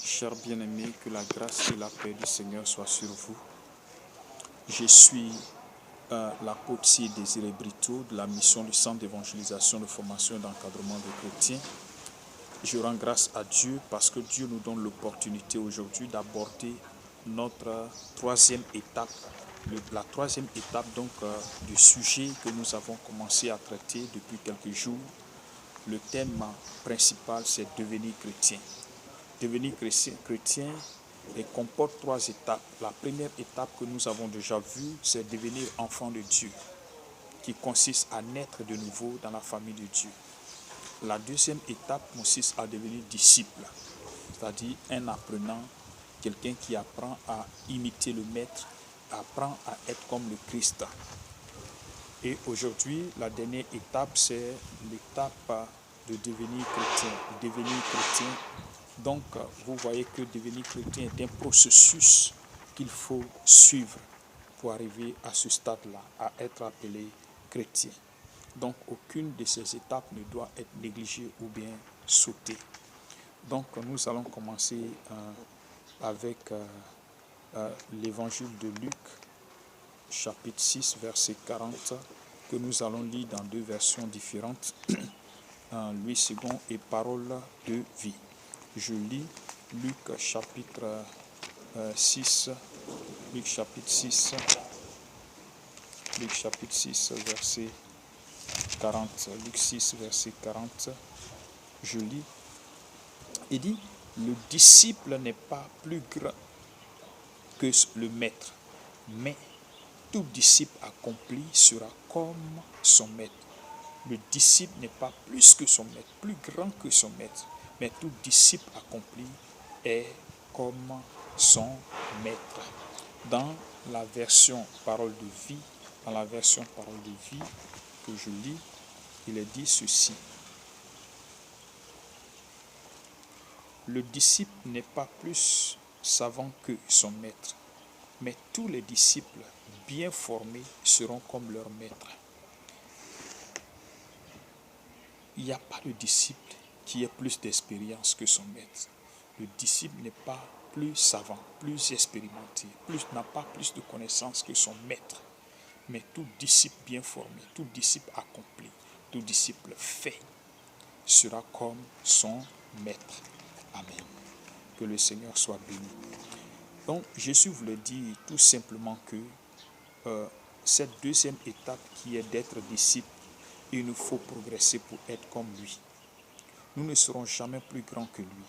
Chers bien-aimés, que la grâce et la paix du Seigneur soient sur vous. Je suis l'apôtre Désiré Brito de la mission du Centre d'évangélisation, de formation et d'encadrement des chrétiens. Je rends grâce à Dieu parce que Dieu nous donne l'opportunité aujourd'hui d'aborder notre troisième étape. La troisième étape du sujet que nous avons commencé à traiter depuis quelques jours. Le thème principal, c'est devenir chrétien. Devenir chrétien comporte trois étapes. La première étape que nous avons déjà vue, c'est devenir enfant de Dieu, qui consiste à naître de nouveau dans la famille de Dieu. La deuxième étape consiste à devenir disciple, c'est-à-dire un apprenant, quelqu'un qui apprend à imiter le maître, apprend à être comme le Christ. Et aujourd'hui, la dernière étape, c'est l'étape de devenir chrétien. Devenir chrétien. Donc, vous voyez que devenir chrétien est un processus qu'il faut suivre pour arriver à ce stade-là, à être appelé chrétien. Donc, aucune de ces étapes ne doit être négligée ou bien sautée. Donc, nous allons commencer avec l'évangile de Luc, chapitre 6, verset 40, que nous allons lire dans deux versions différentes, Louis II et Parole de vie. Je lis Luc chapitre 6, verset 40. Luc 6, verset 40. Je lis. Il dit, le disciple n'est pas plus grand que le maître, mais tout disciple accompli sera comme son maître. Le disciple n'est pas plus que son maître, plus grand que son maître, mais tout disciple accompli est comme son maître. Dans la version Parole de vie, que je lis, il est dit ceci. Le disciple n'est pas plus savant que son maître, mais tous les disciples bien formés seront comme leur maître. Il n'y a pas de disciple qui ait plus d'expérience que son maître. Le disciple n'est pas plus savant, plus expérimenté, n'a pas plus de connaissances que son maître. Mais tout disciple bien formé, tout disciple accompli, tout disciple fait sera comme son maître. Amen. Que le Seigneur soit béni. Donc, Jésus voulait dire tout simplement que cette deuxième étape qui est d'être disciple, il nous faut progresser pour être comme lui. Nous ne serons jamais plus grands que lui.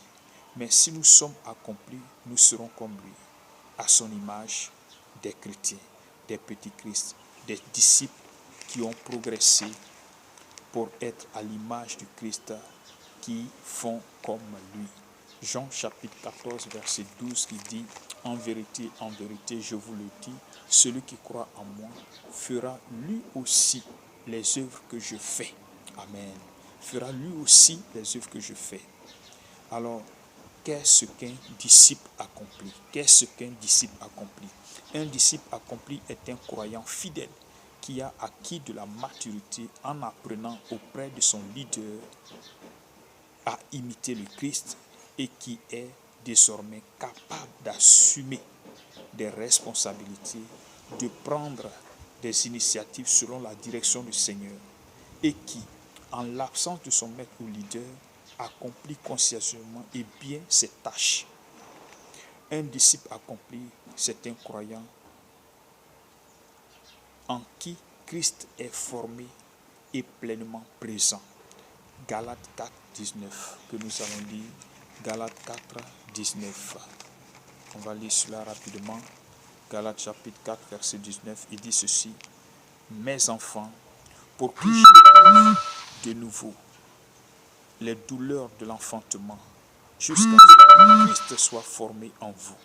Mais si nous sommes accomplis, nous serons comme lui. À son image, des chrétiens, des petits Christ, des disciples qui ont progressé pour être à l'image du Christ, qui font comme lui. Jean chapitre 14, verset 12 qui dit, en vérité, je vous le dis, celui qui croit en moi fera lui aussi les œuvres que je fais. Amen. Fera lui aussi les œuvres que je fais. Alors, qu'est-ce qu'un disciple accompli? Qu'est-ce qu'un disciple accompli? Un disciple accompli est un croyant fidèle qui a acquis de la maturité en apprenant auprès de son leader à imiter le Christ et qui est désormais capable d'assumer des responsabilités, de prendre des initiatives selon la direction du Seigneur et qui, en l'absence de son maître ou leader, accomplit consciencieusement et bien ses tâches. Un disciple accompli, c'est un croyant en qui Christ est formé et pleinement présent. Galates 4, 19, que nous allons lire. Galates 4, 19. On va lire cela rapidement. Galates chapitre 4, verset 19, il dit ceci. Mes enfants, pour que j'éprouve de nouveau les douleurs de l'enfantement, jusqu'à ce que Christ soit formé en vous.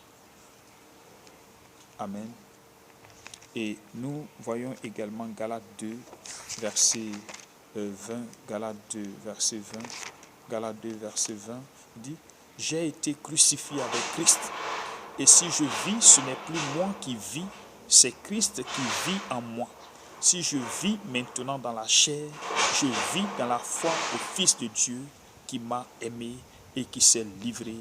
Amen. Et nous voyons également Galates 2, verset 20, Galates 2, verset 20, dit, j'ai été crucifié avec Christ. Et si je vis, ce n'est plus moi qui vis, c'est Christ qui vit en moi. Si je vis maintenant dans la chair, je vis dans la foi au Fils de Dieu qui m'a aimé et qui s'est livré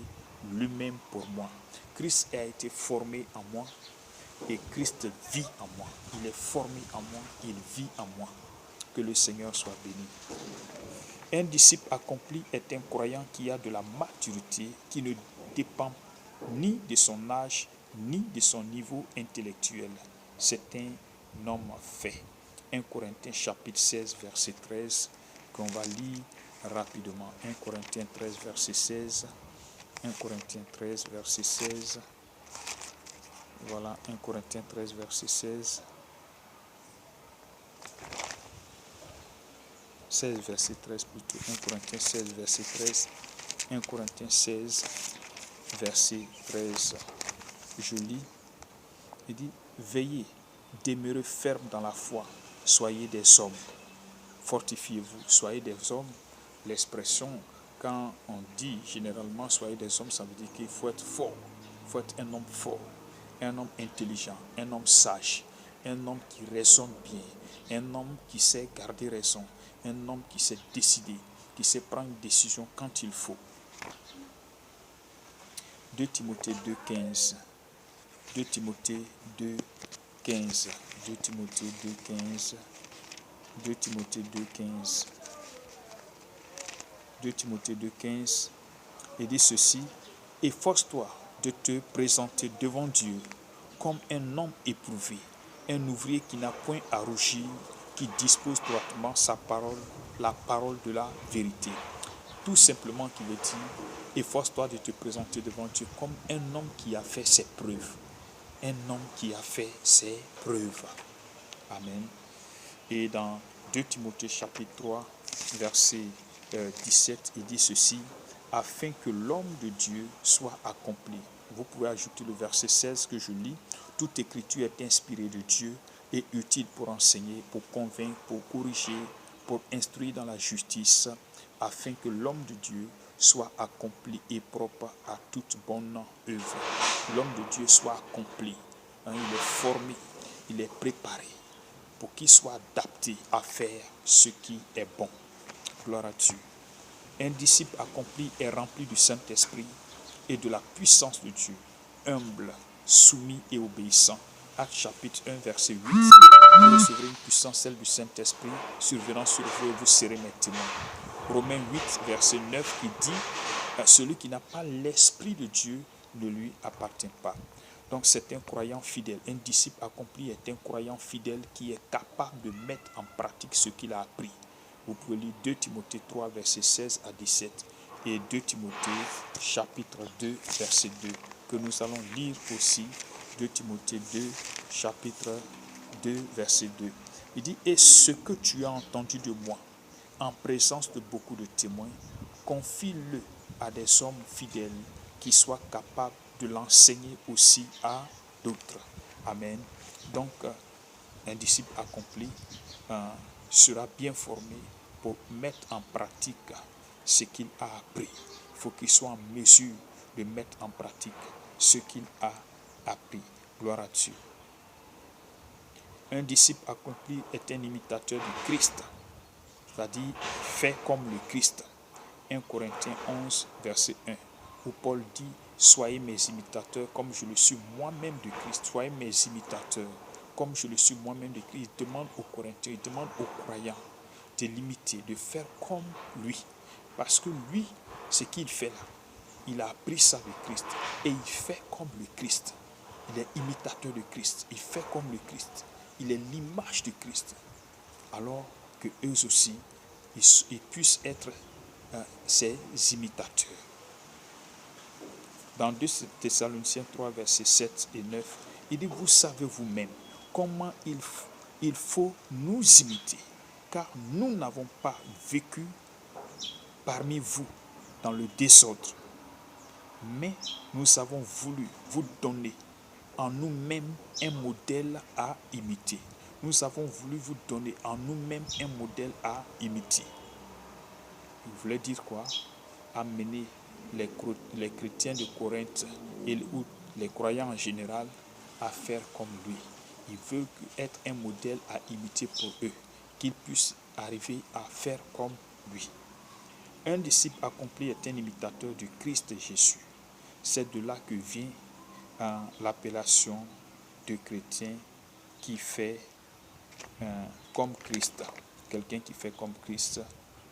lui-même pour moi. Christ a été formé en moi et Christ vit en moi. Il est formé en moi, il vit en moi. Que le Seigneur soit béni. Un disciple accompli est un croyant qui a de la maturité, qui ne dépend ni de son âge, ni de son niveau intellectuel. C'est un homme fait. 1 Corinthiens chapitre 16, verset 13, qu'on va lire rapidement. 1 Corinthiens 13, verset 16. 1 Corinthiens 13, verset 16. Voilà, 1 Corinthiens 13, verset 16. 16, verset 13 plutôt. 1 Corinthiens 16, verset 13. 1 Corinthiens 16, verset 13. Je lis. Il dit, veillez, demeurez ferme dans la foi, soyez des hommes. Fortifiez-vous, soyez des hommes. L'expression, quand on dit généralement soyez des hommes, ça veut dire qu'il faut être fort. Il faut être un homme fort, un homme intelligent, un homme sage, un homme qui raisonne bien, un homme qui sait garder raison, un homme qui sait décider, qui sait prendre une décision quand il faut. 2 Timothée 2, 15. 2 Timothée 2, 15. 2 Timothée 2, 15. 2 Timothée 2, 15. 2 Timothée 2, 15. Il dit ceci, efforce-toi de te présenter devant Dieu comme un homme éprouvé, un ouvrier qui n'a point à rougir, qui dispose droitement sa parole, la parole de la vérité. Tout simplement qui veut dire, efforce-toi de te présenter devant Dieu comme un homme qui a fait ses preuves. Un homme qui a fait ses preuves. Amen. Et dans 2 Timothée chapitre 3, verset 17, il dit ceci, afin que l'homme de Dieu soit accompli. Vous pouvez ajouter le verset 16 que je lis. Toute écriture est inspirée de Dieu et utile pour enseigner, pour convaincre, pour corriger, pour instruire dans la justice, afin que l'homme de Dieu soit accompli et propre à toute bonne œuvre. L'homme de Dieu soit accompli. Il est formé, il est préparé pour qu'il soit adapté à faire ce qui est bon. Gloire à Dieu. Un disciple accompli est rempli du Saint-Esprit et de la puissance de Dieu, humble, soumis et obéissant. Actes chapitre 1, verset 8. Vous recevrez une puissance, celle du Saint-Esprit, survenant sur vous et vous serez mes témoins. Romains 8, verset 9, qui dit, celui qui n'a pas l'Esprit de Dieu ne lui appartient pas. Donc c'est un croyant fidèle. Un disciple accompli est un croyant fidèle qui est capable de mettre en pratique ce qu'il a appris. Vous pouvez lire 2 Timothée 3, verset 16 à 17 et 2 Timothée chapitre 2, verset 2, que nous allons lire aussi. 2 Timothée 2, chapitre 2, verset 2. Il dit, et ce que tu as entendu de moi, en présence de beaucoup de témoins, confie-le à des hommes fidèles qui soient capables de l'enseigner aussi à d'autres. Amen. Donc, un disciple accompli sera bien formé pour mettre en pratique ce qu'il a appris. Il faut qu'il soit en mesure de mettre en pratique ce qu'il a appris. Gloire à Dieu. Un disciple accompli est un imitateur du Christ, c'est-à-dire fait comme le Christ. 1 Corinthiens 11, verset 1, où Paul dit, soyez mes imitateurs comme je le suis moi-même de Christ. Soyez mes imitateurs comme je le suis moi-même de Christ. Il demande aux Corinthiens, il demande aux croyants de l'imiter, de faire comme lui. Parce que lui, ce qu'il fait là, il a appris ça de Christ et il fait comme le Christ. Il est imitateur de Christ. Il fait comme le Christ. Il est l'image de Christ. Alors que eux aussi, ils puissent être ses imitateurs. Dans 2 Thessaloniciens 3, versets 7 et 9, il dit, vous savez vous-même comment il faut nous imiter, car nous n'avons pas vécu parmi vous dans le désordre, mais nous avons voulu vous donner en nous-mêmes un modèle à imiter. Nous avons voulu vous donner en nous-mêmes un modèle à imiter. Il voulait dire quoi? Amener les chrétiens de Corinthe ou les croyants en général à faire comme lui. Il veut être un modèle à imiter pour eux, qu'ils puissent arriver à faire comme lui. Un disciple accompli est un imitateur du Christ Jésus. C'est de là que vient l'appellation de chrétien qui fait comme Christ. Quelqu'un qui fait comme Christ,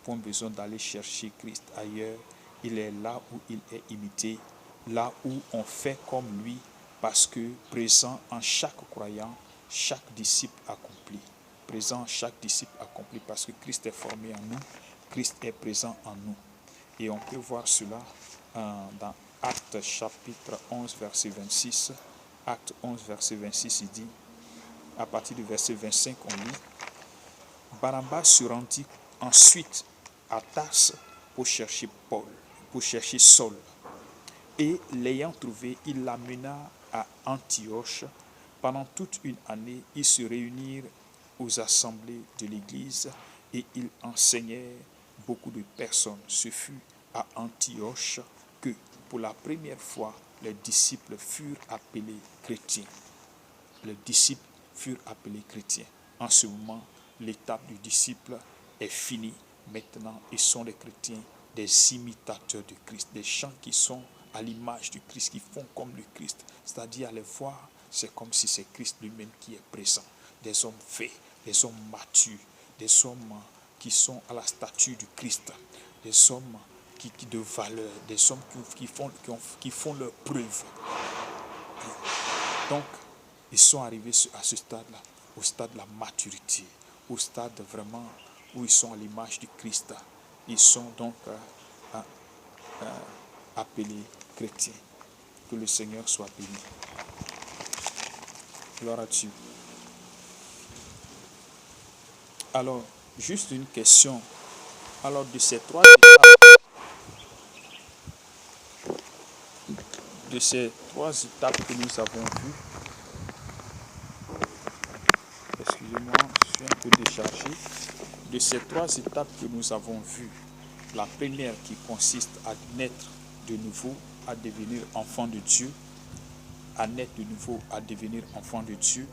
pas besoin d'aller chercher Christ ailleurs. Il est là où il est imité, là où on fait comme lui, parce que présent en chaque croyant, chaque disciple accompli. Présent en chaque disciple accompli, parce que Christ est formé en nous, Christ est présent en nous. Et on peut voir cela dans Actes chapitre 11, verset 26. Acte 11, verset 26, il dit, à partir du verset 25, on lit, Barnabas se rendit ensuite à Tarse pour chercher Saul. Et l'ayant trouvé, il l'amena à Antioche. Pendant toute une année, ils se réunirent aux assemblées de l'Église et ils enseignaient beaucoup de personnes. Ce fut à Antioche que, pour la première fois, les disciples furent appelés chrétiens. Les disciples furent appelés chrétiens. En ce moment, l'étape du disciple est finie. Maintenant, ils sont des chrétiens, des imitateurs de Christ, des gens qui sont à l'image du Christ, qui font comme le Christ. C'est-à-dire, à les voir, c'est comme si c'est Christ lui-même qui est présent. Des hommes faits, des hommes matures, des hommes qui sont à la stature du Christ, des hommes qui de valeur, des hommes qui font leur preuve. Donc, ils sont arrivés à ce stade-là, au stade de la maturité, au stade vraiment où ils sont à l'image du Christ. Ils sont donc appelés chrétiens. Que le Seigneur soit béni. Gloire à Dieu. Alors, juste une question. Alors, de ces trois étapes que nous avons vues, excusez-moi, je suis un peu déchargé. De ces trois étapes que nous avons vues, la première qui consiste à naître de nouveau, à devenir enfant de Dieu, à naître de nouveau, à devenir enfant de Dieu.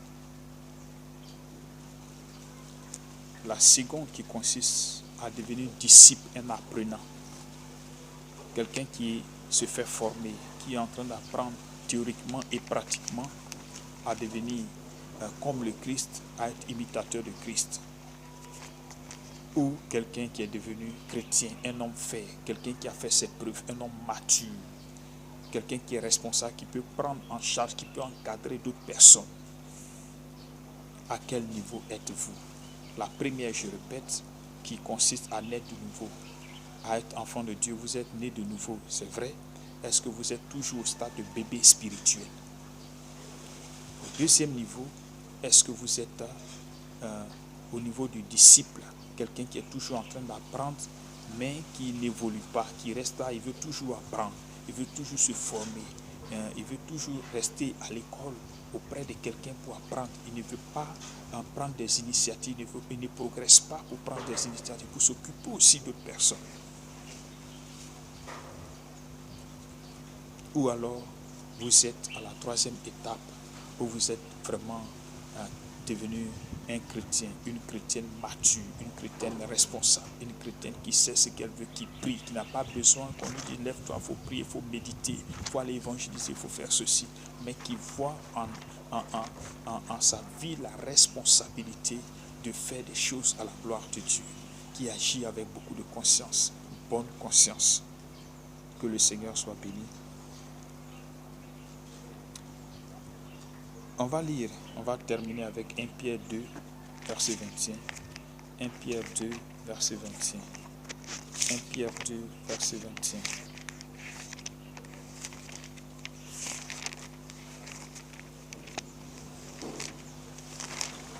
La seconde qui consiste à devenir disciple, un apprenant, quelqu'un qui se fait former, qui est en train d'apprendre théoriquement et pratiquement à devenir comme le Christ, à être imitateur de Christ. Ou quelqu'un qui est devenu chrétien, un homme fait, quelqu'un qui a fait ses preuves, un homme mature, quelqu'un qui est responsable, qui peut prendre en charge, qui peut encadrer d'autres personnes. À quel niveau êtes-vous? La première, je répète, qui consiste à naître de nouveau, à être enfant de Dieu. Vous êtes né de nouveau, c'est vrai. Est-ce que vous êtes toujours au stade de bébé spirituel? Le deuxième niveau, est-ce que vous êtes au niveau du disciple, quelqu'un qui est toujours en train d'apprendre, mais qui n'évolue pas, qui reste là, il veut toujours apprendre, il veut toujours se former, il veut toujours rester à l'école auprès de quelqu'un pour apprendre. Il ne veut pas prendre des initiatives, il ne progresse pas pour prendre des initiatives, pour s'occuper aussi d'autres personnes. Ou alors, vous êtes à la troisième étape, où vous êtes vraiment devenu un chrétien, une chrétienne mature, une chrétienne responsable, une chrétienne qui sait ce qu'elle veut, qui prie, qui n'a pas besoin qu'on lui dise lève-toi, il faut prier, il faut méditer, il faut aller évangéliser, il faut faire ceci, mais qui voit en sa vie la responsabilité de faire des choses à la gloire de Dieu, qui agit avec beaucoup de conscience, bonne conscience. Que le Seigneur soit béni. On va terminer avec 1 Pierre 2, verset 21. 1 Pierre 2, verset 21. 1 Pierre 2, verset 21.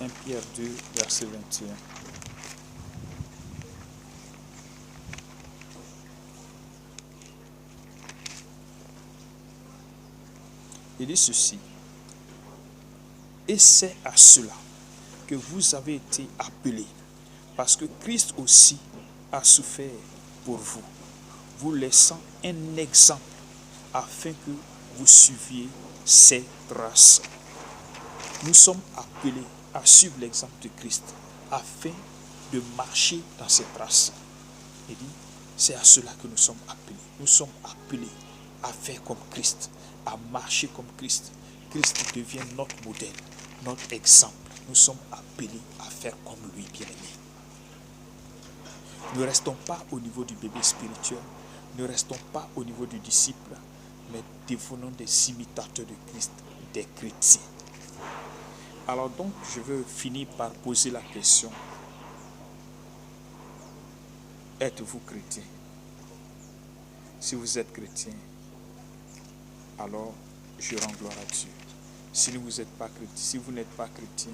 « 1 Pierre 2, verset 21. Il dit ceci. Et c'est à cela que vous avez été appelés, parce que Christ aussi a souffert pour vous, vous laissant un exemple afin que vous suiviez ses traces. Nous sommes appelés à suivre l'exemple de Christ afin de marcher dans ses traces. Il dit, C'est à cela que nous sommes appelés. Nous sommes appelés à faire comme Christ, à marcher comme Christ. Christ devient notre modèle, notre exemple. Nous sommes appelés à faire comme lui, bien-aimé. Ne restons pas au niveau du bébé spirituel, ne restons pas au niveau du disciple, mais devenons des imitateurs de Christ, des chrétiens. Alors donc, je veux finir par poser la question: êtes-vous chrétien? Si vous êtes chrétien, alors je rends gloire à Dieu. Si vous n'êtes pas chrétien,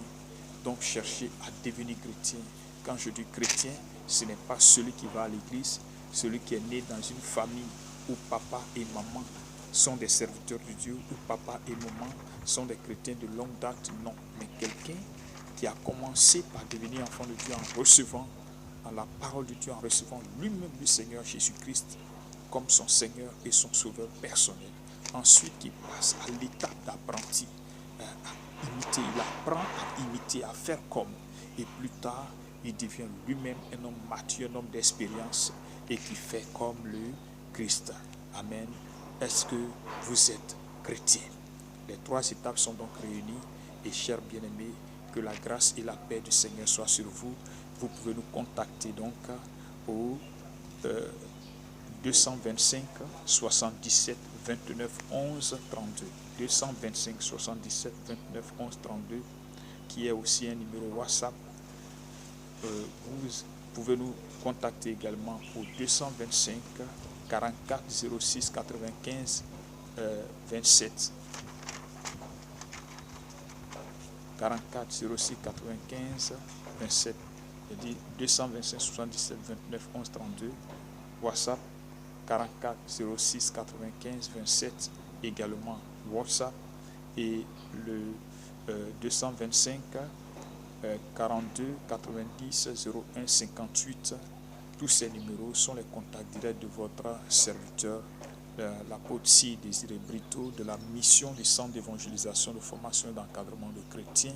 donc cherchez à devenir chrétien. Quand je dis chrétien, ce n'est pas celui qui va à l'église, celui qui est né dans une famille où papa et maman sont des serviteurs de Dieu, où papa et maman sont des chrétiens de longue date, non. Mais quelqu'un qui a commencé par devenir enfant de Dieu en recevant la parole de Dieu, en recevant lui-même le Seigneur Jésus-Christ comme son Seigneur et son Sauveur personnel. Ensuite, il passe à l'étape d'apprenti, à imiter. Il apprend à imiter, à faire comme. Et plus tard, il devient lui-même un homme mature, un homme d'expérience et qui fait comme le Christ. Amen. Est-ce que vous êtes chrétien? Les trois étapes sont donc réunies. Et chers bien-aimés, que la grâce et la paix du Seigneur soient sur vous. Vous pouvez nous contacter donc au 225 77 29 11 32. 225 77 29 11 32, qui est aussi un numéro WhatsApp. Vous pouvez nous contacter également au 225 44 06 95 27. 44 06 95 27. Je dis 225 77 29 11 32. WhatsApp 44 06 95 27, également WhatsApp, et le 225 42 90 01 58. Tous ces numéros sont les contacts directs de votre serviteur, l'apôtre Sir Désiré Brito, de la mission du centre d'évangélisation, de formation et d'encadrement de chrétiens,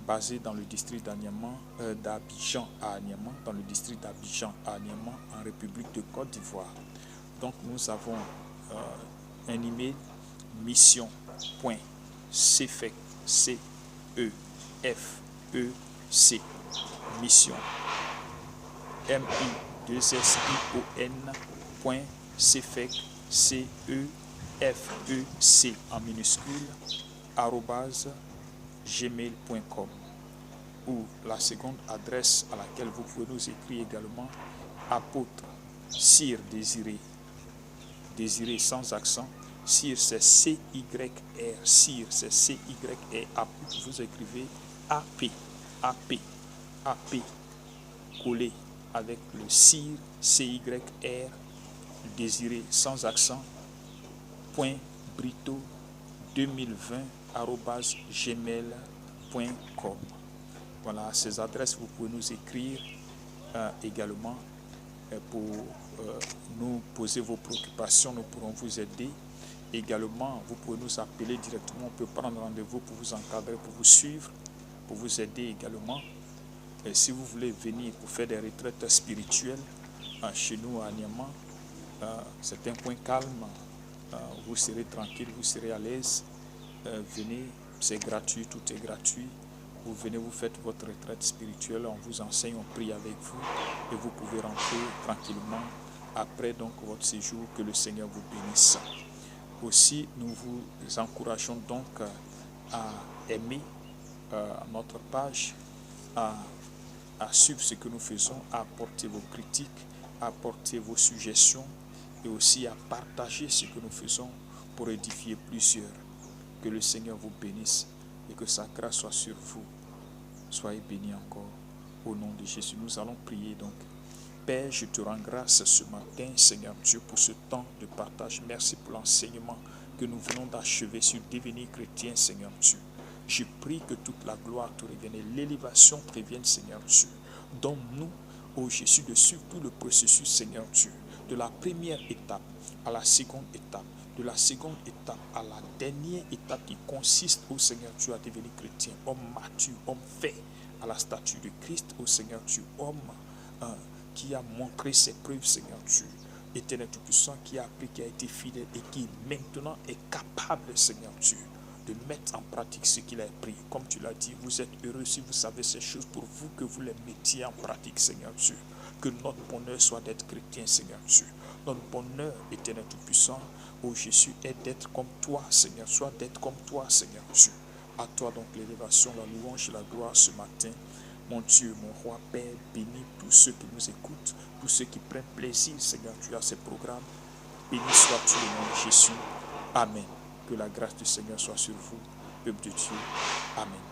basé dans le district d'Abidjan à Niamey, dans le district d'Abidjan à Niamey, en République de Côte d'Ivoire. Donc nous avons un email mission.cefec, C-E-F-E-C, mission, M-I-2-S-I-O-N.cefec, C-E-F-E-C en minuscule, @gmail.com. Ou la seconde adresse à laquelle vous pouvez nous écrire également, apôtre Sir Désiré, Désiré sans accent, Sir c'est C-Y-R, Sir c'est C-Y-R, apôtre, vous écrivez A-P, A-P, A-P, collé avec le Sir, C-Y-R, Désiré sans accent, point Brito 2020@gmail.com. Voilà, à ces adresses, vous pouvez nous écrire également pour nous poser vos préoccupations. Nous pourrons vous aider. Également, vous pouvez nous appeler directement. On peut prendre rendez-vous pour vous encadrer, pour vous suivre, pour vous aider également. Et si vous voulez venir pour faire des retraites spirituelles chez nous à Niamey, c'est un point calme. Vous serez tranquille, vous serez à l'aise. Venez, c'est gratuit, tout est gratuit. Vous venez, vous faites votre retraite spirituelle, on vous enseigne, on prie avec vous et vous pouvez rentrer tranquillement après donc votre séjour. Que le Seigneur vous bénisse. Aussi, nous vous encourageons donc à aimer notre page, à suivre ce que nous faisons, à apporter vos critiques, à apporter vos suggestions et aussi à partager ce que nous faisons pour édifier plusieurs. Que le Seigneur vous bénisse et que sa grâce soit sur vous. Soyez bénis encore au nom de Jésus. Nous allons prier donc. Père, je te rends grâce ce matin, Seigneur Dieu, pour ce temps de partage. Merci pour l'enseignement que nous venons d'achever sur devenir chrétien, Seigneur Dieu. Je prie que toute la gloire te revienne et l'élévation te revienne, Seigneur Dieu. Donne-nous, ô Jésus, de suivre tout le processus, Seigneur Dieu, de la première étape à la seconde étape, de la seconde étape à la dernière étape qui consiste, ô Seigneur Dieu, à devenir chrétien, homme mature, homme fait à la statue de Christ, ô Seigneur Dieu, homme qui a montré ses preuves, Seigneur Dieu. Éternel Tout-Puissant, qui a appris, qui a été fidèle et qui maintenant est capable, Seigneur Dieu, de mettre en pratique ce qu'il a appris. Comme tu l'as dit, vous êtes heureux si vous savez ces choses pour vous, que vous les mettiez en pratique, Seigneur Dieu. Que notre bonheur soit d'être chrétien, Seigneur Dieu. Notre bonheur, Éternel Tout-Puissant, ô Jésus, est d'être comme toi, Seigneur. Soit d'être comme toi, Seigneur Dieu. À toi donc l'élévation, la louange et la gloire ce matin. Mon Dieu, mon roi, Père, bénis tous ceux qui nous écoutent, tous ceux qui prennent plaisir, Seigneur Dieu, à ces programmes. Béni sois-tu au nom de Jésus. Amen. Que la grâce du Seigneur soit sur vous, peuple de Dieu. Amen.